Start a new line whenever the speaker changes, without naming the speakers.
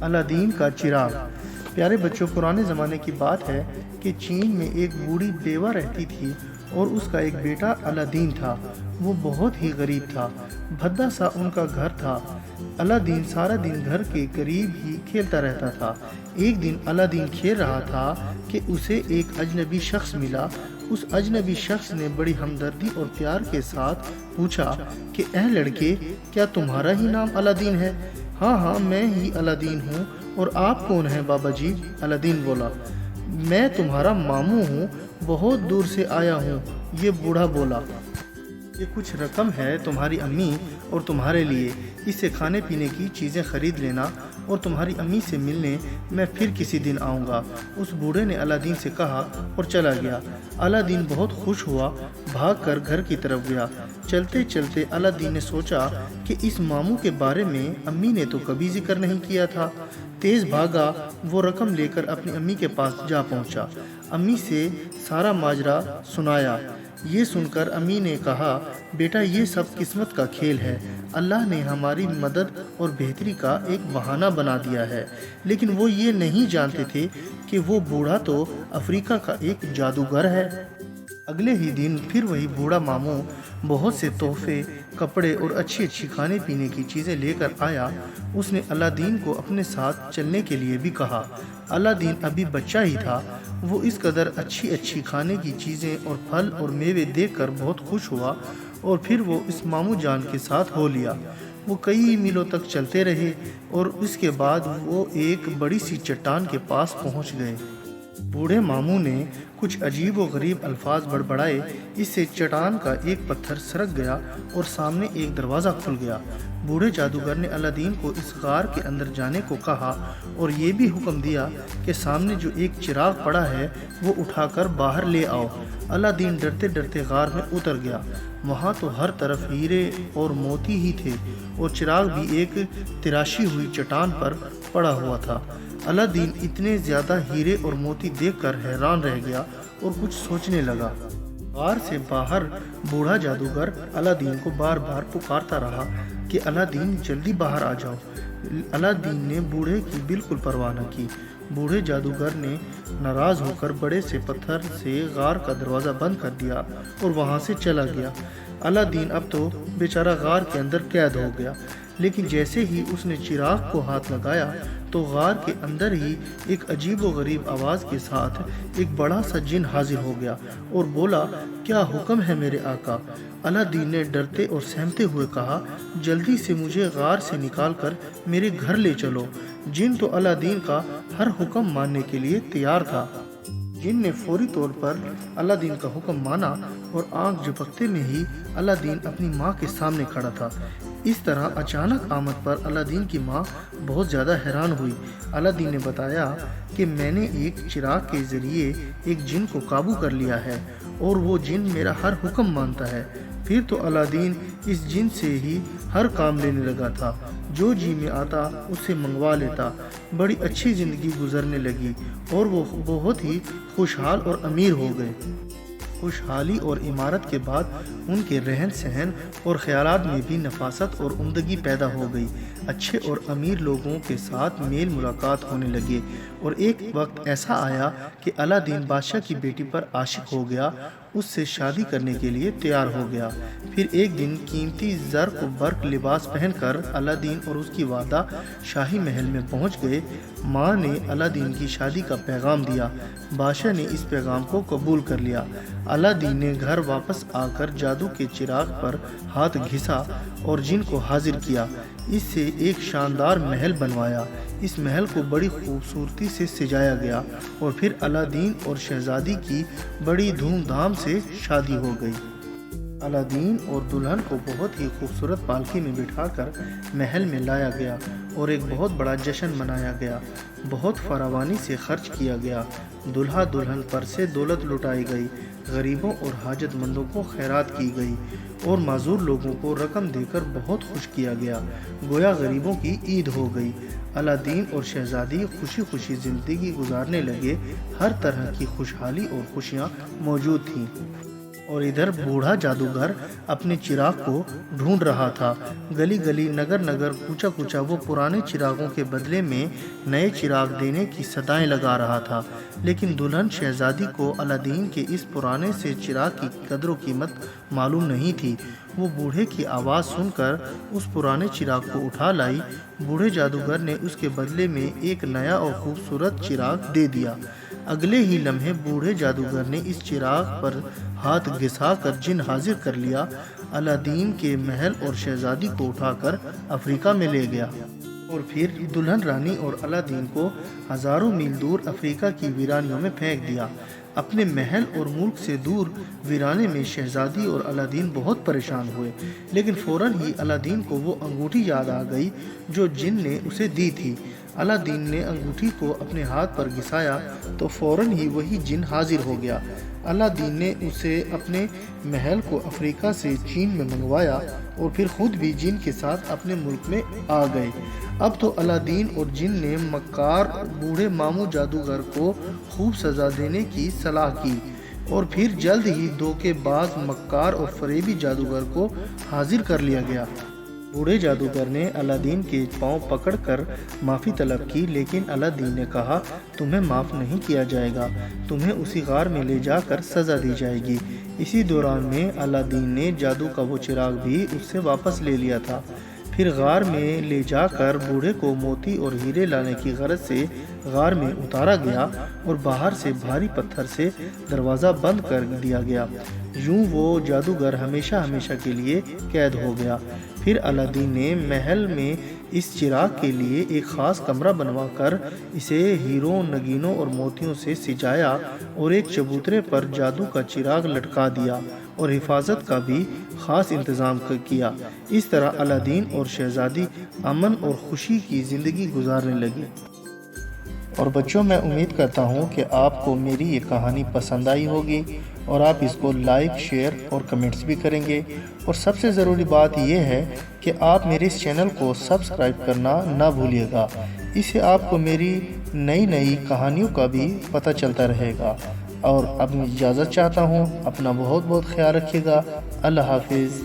الادین کا چراغ۔ پیارے بچوں، پرانے زمانے کی بات ہے کہ چین میں ایک بوڑھی بیوہ رہتی تھی اور اس کا ایک بیٹا الادین تھا۔ وہ بہت ہی غریب تھا، بھدا سا ان کا گھر تھا۔ الادین سارا دن گھر کے قریب ہی کھیلتا رہتا تھا۔ ایک دن الادین کھیل رہا تھا کہ اسے ایک اجنبی شخص ملا۔ اس اجنبی شخص نے بڑی ہمدردی اور پیار کے ساتھ پوچھا کہ اے لڑکے، کیا تمہارا ہی نام الادین ہے؟ ہاں ہاں، میں ہی الادین ہوں۔ اور آپ کون ہیں بابا جی؟ الادین بولا، میں تمہارا ماموں ہوں، بہت دور سے آیا ہوں۔ یہ بوڑھا بولا، یہ کچھ رقم ہے تمہاری امی اور تمہارے لیے، اس سے کھانے پینے کی چیزیں خرید لینا، اور تمہاری امی سے ملنے میں پھر کسی دن آؤں گا۔ اس بوڑھے نے الادین سے کہا اور چلا گیا۔ الادین بہت خوش ہوا، بھاگ کر گھر کی طرف گیا۔ چلتے چلتے الادین نے سوچا کہ اس ماموں کے بارے میں امی نے تو کبھی ذکر نہیں کیا تھا۔ تیز بھاگا، وہ رقم لے کر اپنی امی کے پاس جا پہنچا۔ امی سے سارا ماجرا سنایا۔ یہ سن کر امی نے کہا، بیٹا یہ سب قسمت کا کھیل ہے، اللہ نے ہماری مدد اور بہتری کا ایک بہانہ بنا دیا ہے۔ لیکن وہ یہ نہیں جانتے تھے کہ وہ بوڑھا تو افریقہ کا ایک جادوگر ہے۔ اگلے ہی دن پھر وہی بوڑھا ماموں بہت سے تحفے، کپڑے اور اچھی اچھی کھانے پینے کی چیزیں لے کر آیا۔ اس نے الادین کو اپنے ساتھ چلنے کے لیے بھی کہا۔ الادین ابھی بچہ ہی تھا، وہ اس قدر اچھی اچھی کھانے کی چیزیں اور پھل اور میوے دیکھ کر بہت خوش ہوا، اور پھر وہ اس ماموں جان کے ساتھ ہو لیا۔ وہ کئی میلوں تک چلتے رہے اور اس کے بعد وہ ایک بڑی سی چٹان کے پاس پہنچ گئے۔ بوڑھے ماموں نے کچھ عجیب و غریب الفاظ بڑبڑائے، اس سے چٹان کا ایک پتھر سرک گیا اور سامنے ایک دروازہ کھل گیا۔ بوڑھے جادوگر نے الادین کو اس غار کے اندر جانے کو کہا اور یہ بھی حکم دیا کہ سامنے جو ایک چراغ پڑا ہے وہ اٹھا کر باہر لے آؤ۔ الادین ڈرتے ڈرتے غار میں اتر گیا۔ وہاں تو ہر طرف ہیرے اور موتی ہی تھے، اور چراغ بھی ایک تراشی ہوئی چٹان پر پڑا ہوا تھا۔ الادین اتنے زیادہ ہیرے اور موتی دیکھ کر حیران رہ گیا اور کچھ سوچنے لگا۔ غار سے باہر بوڑھا جادوگر الادین کو بار بار پکارتا رہا کہ الادین جلدی باہر آ جاؤ۔ الادین نے بوڑھے کی بالکل پرواہ نہ کی۔ بوڑھے جادوگر نے ناراض ہو کر بڑے سے پتھر سے غار کا دروازہ بند کر دیا اور وہاں سے چلا گیا۔ الادین اب تو بیچارہ غار کے اندر قید ہو گیا، لیکن جیسے ہی اس نے چراغ کو ہاتھ لگایا تو غار کے اندر ہی ایک عجیب و غریب آواز کے ساتھ ایک بڑا سا جن حاضر ہو گیا اور بولا، کیا حکم ہے میرے آقا؟ الادین نے ڈرتے اور سہمتے ہوئے کہا، جلدی سے مجھے غار سے نکال کر میرے گھر لے چلو۔ جن تو الادین کا ہر حکم ماننے کے لیے تیار تھا۔ جن نے فوری طور پر الادین کا حکم مانا اور آنکھ جھپکتے میں ہی الادین اپنی ماں کے سامنے کھڑا تھا۔ اس طرح اچانک آمد پر الادین کی ماں بہت زیادہ حیران ہوئی۔ الادین نے بتایا کہ میں نے ایک چراغ کے ذریعے ایک جن کو قابو کر لیا ہے اور وہ جن میرا ہر حکم مانتا ہے۔ پھر تو الادین اس جن سے ہی ہر کام لینے لگا تھا، جو جی میں آتا اسے منگوا لیتا۔ بڑی اچھی زندگی گزرنے لگی اور وہ بہت ہی خوشحال اور امیر ہو گئے۔ خوشحالی اور عمارت کے بعد ان کے رہن سہن اور خیالات میں بھی نفاست اور عمدگی پیدا ہو گئی۔ اچھے اور امیر لوگوں کے ساتھ میل ملاقات ہونے لگے، اور ایک وقت ایسا آیا کہ الادین بادشاہ کی بیٹی پر عاشق ہو گیا، اس سے شادی کرنے کے لیے تیار ہو گیا۔ پھر ایک دن قیمتی زرق و برق لباس پہن کر الادین اور اس کی والدہ شاہی محل میں پہنچ گئے۔ ماں نے الادین کی شادی کا پیغام دیا۔ بادشاہ نے اس پیغام کو قبول کر لیا۔ الادین نے گھر واپس آ کر جادو کے چراغ پر ہاتھ گھسا اور جن کو حاضر کیا۔ اس سے ایک شاندار محل بنوایا۔ اس محل کو بڑی خوبصورتی سے سجایا گیا اور پھر الادین اور شہزادی کی بڑی دھوم دھام سے شادی ہو گئی۔ الادین اور دلہن کو بہت ہی خوبصورت پالکی میں بٹھا کر محل میں لایا گیا اور ایک بہت بڑا جشن منایا گیا۔ بہت فراوانی سے خرچ کیا گیا۔ دلہا دلہن پر سے دولت لٹائی گئی، غریبوں اور حاجت مندوں کو خیرات کی گئی اور معذور لوگوں کو رقم دے کر بہت خوش کیا گیا، گویا غریبوں کی عید ہو گئی۔ الادین اور شہزادی خوشی خوشی زندگی گزارنے لگے۔ ہر طرح کی خوشحالی اور خوشیاں موجود تھیں۔ اور ادھر بوڑھا جادوگر اپنے چراغ کو ڈھونڈ رہا تھا۔ گلی گلی، نگر نگر، کوچا کوچا وہ پرانے چراغوں کے بدلے میں نئے چراغ دینے کی صدائیں لگا رہا تھا، لیکن دلہن شہزادی کو الادین کے اس پرانے سے چراغ کی قدر و قیمت معلوم نہیں تھی۔ وہ بوڑھے کی آواز سن کر اس پرانے چراغ کو اٹھا لائی۔ بوڑھے جادوگر نے اس کے بدلے میں ایک نیا اور خوبصورت چراغ دے دیا۔ اگلے ہی لمحے بوڑھے جادوگر نے اس چراغ پر ہاتھ گھسا کر جن حاضر کر لیا۔ الادین کے محل اور شہزادی کو اٹھا کر افریقہ میں لے گیا، اور پھر دلہن رانی اور الادین کو ہزاروں میل دور افریقہ کی ویرانیوں میں پھینک دیا۔ اپنے محل اور ملک سے دور ویرانے میں شہزادی اور الادین بہت پریشان ہوئے، لیکن فوراً ہی الادین کو وہ انگوٹھی یاد آ گئی جو جن نے اسے دی تھی۔ الادین نے انگوٹھی کو اپنے ہاتھ پر گھسایا تو فوراً ہی وہی جن حاضر ہو گیا۔ الادین نے اسے اپنے محل کو افریقہ سے چین میں منگوایا اور پھر خود بھی جن کے ساتھ اپنے ملک میں آ گئے۔ اب تو الادین اور جن نے مکار بوڑھے ماموں جادوگر کو خوب سزا دینے کی صلاح کی، اور پھر جلد ہی دھوکے باز مکار اور فریبی جادوگر کو حاضر کر لیا گیا۔ بوڑھے جادوگر نے الادین کے پاؤں پکڑ کر معافی طلب کی، لیکن الادین نے کہا، تمہیں معاف نہیں کیا جائے گا، تمہیں اسی غار میں لے جا کر سزا دی جائے گی۔ اسی دوران میں الادین نے جادو کا وہ چراغ بھی اس سے واپس لے لیا تھا۔ پھر غار میں لے جا کر بوڑھے کو موتی اور ہیرے لانے کی غرض سے غار میں اتارا گیا اور باہر سے بھاری پتھر سے دروازہ بند کر دیا گیا۔ یوں وہ جادوگر ہمیشہ ہمیشہ کے لیے قید ہو گیا۔ پھر الادین نے محل میں اس چراغ کے لیے ایک خاص کمرہ بنوا کر اسے ہیروں، نگینوں اور موتیوں سے سجایا اور ایک چبوترے پر جادو کا چراغ لٹکا دیا اور حفاظت کا بھی خاص انتظام کیا۔ اس طرح الادین اور شہزادی امن اور خوشی کی زندگی گزارنے لگے۔ اور بچوں، میں امید کرتا ہوں کہ آپ کو میری یہ کہانی پسند آئی ہوگی اور آپ اس کو لائک، شیئر اور کمنٹس بھی کریں گے۔ اور سب سے ضروری بات یہ ہے کہ آپ میرے اس چینل کو سبسکرائب کرنا نہ بھولیے گا، اس سے آپ کو میری نئی کہانیوں کا بھی پتہ چلتا رہے گا۔ اور اب میں اجازت چاہتا ہوں، اپنا بہت خیال رکھیے گا۔ اللہ حافظ۔